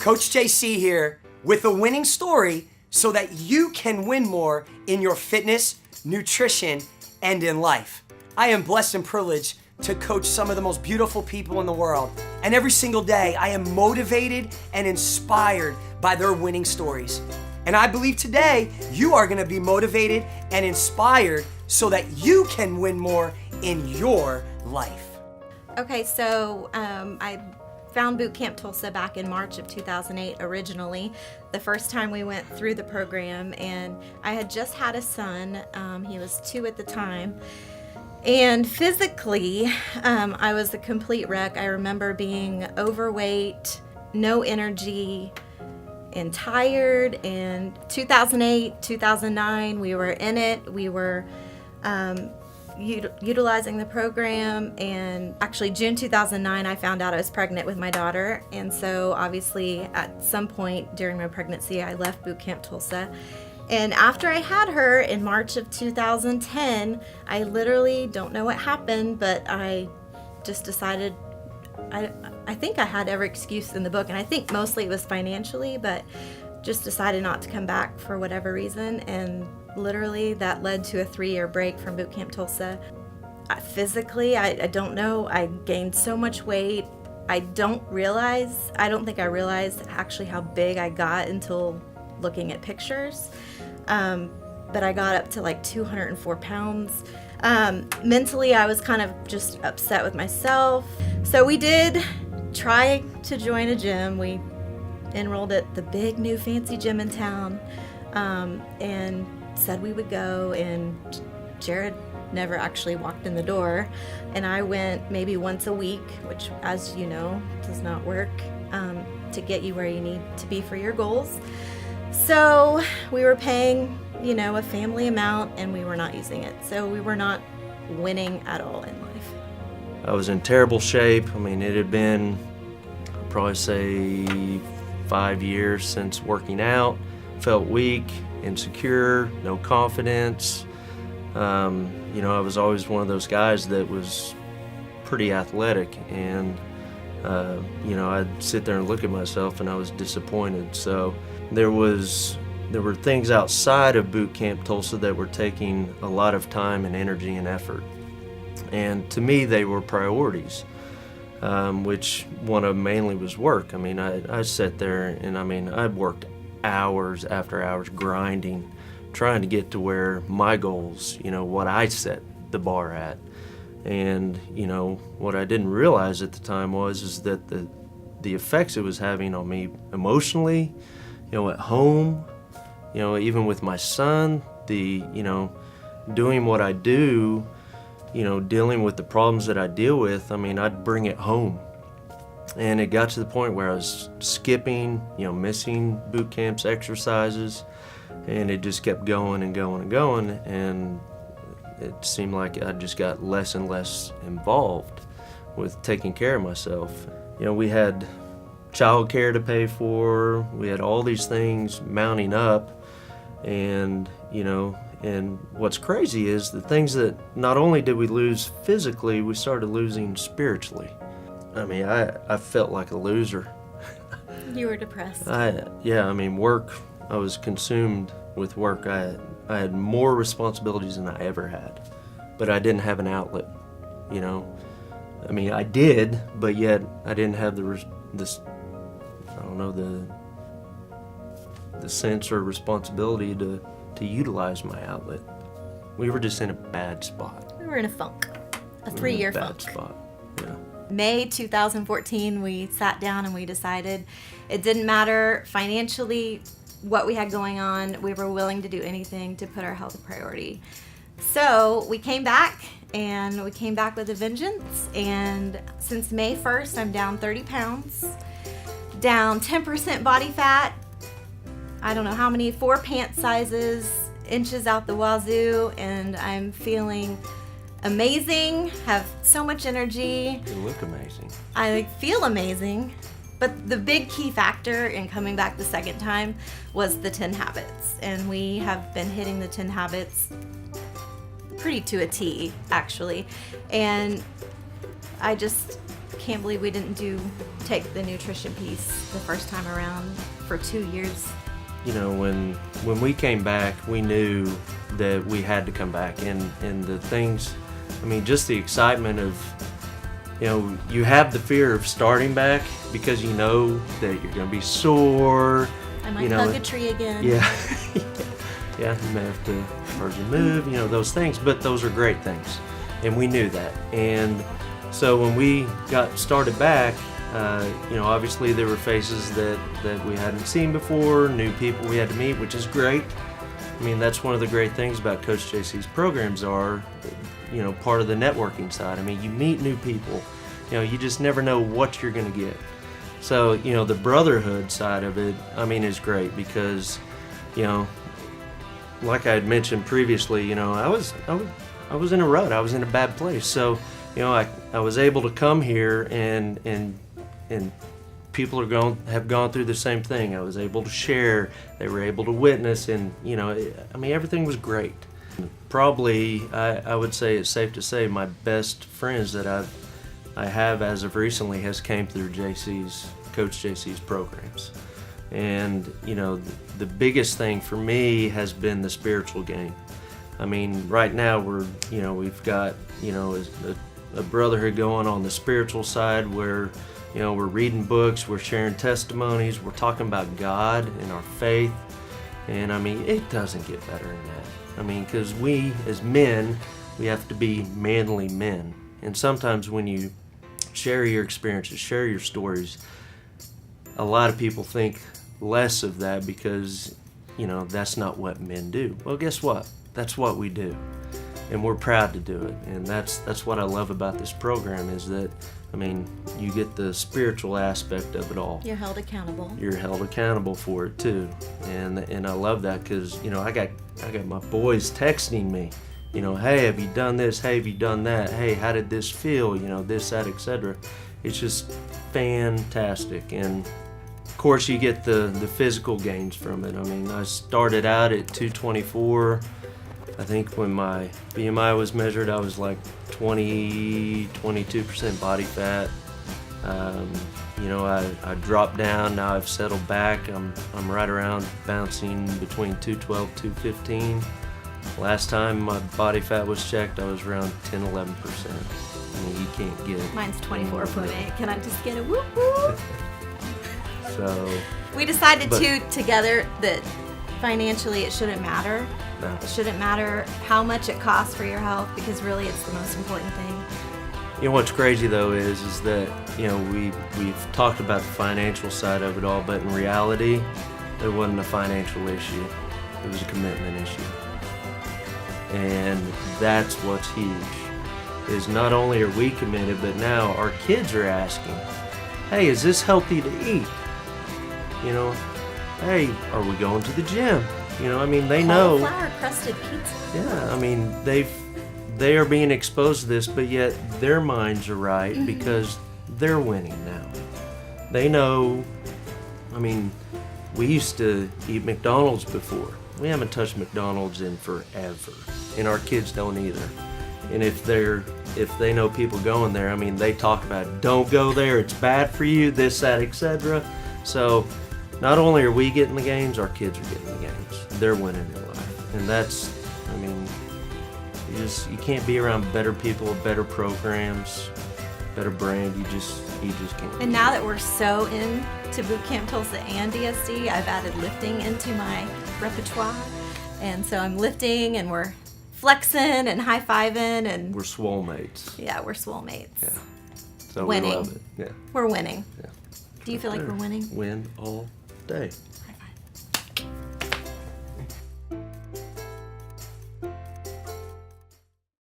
Coach JC here with a winning story so that you can win more in your fitness, nutrition, and in life. I am blessed and privileged to coach some of the most beautiful people in the world. And every single day, I am motivated and inspired by their winning stories. And I believe today, you are gonna be motivated and inspired so that you can win more in your life. Okay, so I found Boot Camp Tulsa back in March of 2008 originally, the first time we went through the program, and I had just had a son. He was 2 at the time. And physically, I was a complete wreck. I remember being overweight, no energy, and tired. And 2008, 2009, we were in it. We were utilizing the program, and actually June 2009 I found out I was pregnant with my daughter, and so obviously at some point during my pregnancy I left Boot Camp Tulsa. And after I had her in March of 2010, I literally don't know what happened, but I just decided, I think I had every excuse in the book, and I think mostly it was financially, but just decided not to come back for whatever reason, and literally that led to a 3-year break from Boot Camp Tulsa. Physically, I don't know, I gained so much weight. I don't think I realized actually how big I got until looking at pictures. But I got up to like 204 pounds. Mentally, I was kind of just upset with myself. So we did try to join a gym. We enrolled at the big new fancy gym in town, and said we would go, and Jared never actually walked in the door, and I went maybe once a week, which, as you know, does not work to get you where you need to be for your goals. So we were paying, a family amount, and we were not using it, so we were not winning at all in life. I was in terrible shape. I mean, it had been, I'd probably say 5 years since working out. Felt weak, insecure, no confidence. I was always one of those guys that was pretty athletic, and I'd sit there and look at myself and I was disappointed. So there were things outside of Boot Camp Tulsa that were taking a lot of time and energy and effort. And to me, they were priorities, which one of them mainly was work. I mean, I sat there and I worked hours after hours grinding, trying to get to where my goals, what I set the bar at. And, what I didn't realize at the time is that the effects it was having on me emotionally, at home, even with my son, doing what I do, dealing with the problems that I deal with, I'd bring it home. And it got to the point where I was skipping, missing boot camp's exercises, and it just kept going and going and going, and it seemed like I just got less and less involved with taking care of myself. We had child care to pay for, we had all these things mounting up, and and what's crazy is the things that not only did we lose physically, we started losing spiritually. I felt like a loser. You were depressed. Work, I was consumed with work. I had more responsibilities than I ever had, but I didn't have an outlet, I did, but yet I didn't have the sense or responsibility to utilize my outlet. We were just in a bad spot. We were in a funk, a 3-year funk. Bad spot, yeah. May 2014, we sat down and we decided it didn't matter financially what we had going on. We were willing to do anything to put our health a priority. So we came back, and we came back with a vengeance. And since May 1st, I'm down 30 pounds, down 10% body fat. I don't know how many, 4 pant sizes, inches out the wazoo, and I'm feeling amazing, have so much energy. You look amazing. I feel amazing, but the big key factor in coming back the second time was the 10 habits, and we have been hitting the 10 habits pretty to a T, actually. And I just can't believe we didn't take the nutrition piece the first time around for 2 years. You know, when we came back, we knew that we had to come back, and the things, I mean, just the excitement of, you know, you have the fear of starting back because you know that you're going to be sore. I might you know, hug a tree again. Yeah. Yeah, you may have to hardly move, you know, those things, but those are great things. And we knew that. And so when we got started back, you know, obviously there were faces that we hadn't seen before, new people we had to meet, which is great. I mean, that's one of the great things about Coach JC's programs are, you know, part of the networking side. I mean, you meet new people, you know, you just never know what you're going to get. So, you know, the brotherhood side of it, I mean, is great because, you know, like I had mentioned previously, you know, I was in a rut. I was in a bad place. So, you know, I was able to come here and people have gone through the same thing. I was able to share. They were able to witness, and you know, I mean, everything was great. Probably, I would say it's safe to say my best friends that I have as of recently has came through Coach JC's programs. And you know, the biggest thing for me has been the spiritual game. I mean, right now we've got, you know, a brotherhood going on the spiritual side where, you know, we're reading books, we're sharing testimonies, we're talking about God and our faith. And I mean, it doesn't get better than that. I mean, because we as men, we have to be manly men. And sometimes when you share your experiences, share your stories, a lot of people think less of that because, you know, that's not what men do. Well, guess what? That's what we do. And we're proud to do it. And that's what I love about this program is that, I mean, you get the spiritual aspect of it all. You're held accountable. You're held accountable for it too. And I love that because, you know, I got my boys texting me, you know, hey, have you done this? Hey, have you done that? Hey, how did this feel? You know, this, that, etc. It's just fantastic. And of course, you get the physical gains from it. I mean, I started out at 224. I think when my BMI was measured, I was like 22% body fat. You know, I dropped down. Now I've settled back. I'm right around bouncing between 212, 215. Last time my body fat was checked, I was around 10, 11%. I mean, you can't get. Mine's 24.8. Can I just get a whoop whoop? So. We decided together that financially it shouldn't matter. No. It shouldn't matter how much it costs for your health because really it's the most important thing. You know what's crazy though is that, you know, we've talked about the financial side of it all, but in reality, it wasn't a financial issue. It was a commitment issue. And that's what's huge, is not only are we committed, but now our kids are asking, hey, is this healthy to eat? You know, hey, are we going to the gym? You know, I mean, they know. Cauliflower crusted pizza. Yeah, I mean, they are being exposed to this, but yet their minds are right because they're winning now. They know. I mean, we used to eat McDonald's before. We haven't touched McDonald's in forever, and our kids don't either. And if they know people going there, I mean, they talk about it. Don't go there. It's bad for you. This, that, etc. So, not only are we getting the gains, our kids are getting the gains. They're winning their life, and that's, I mean, you can't be around better people, better programs, better brand. You just can't. And now that we're so into Boot Camp Tulsa and DSD, I've added lifting into my repertoire, and so I'm lifting, and we're flexing and high-fiving, and we're swole mates. Yeah, we're swole mates. Yeah. So winning. We love it. Yeah. We're winning. Yeah. Do you feel like we're winning? Win all day. I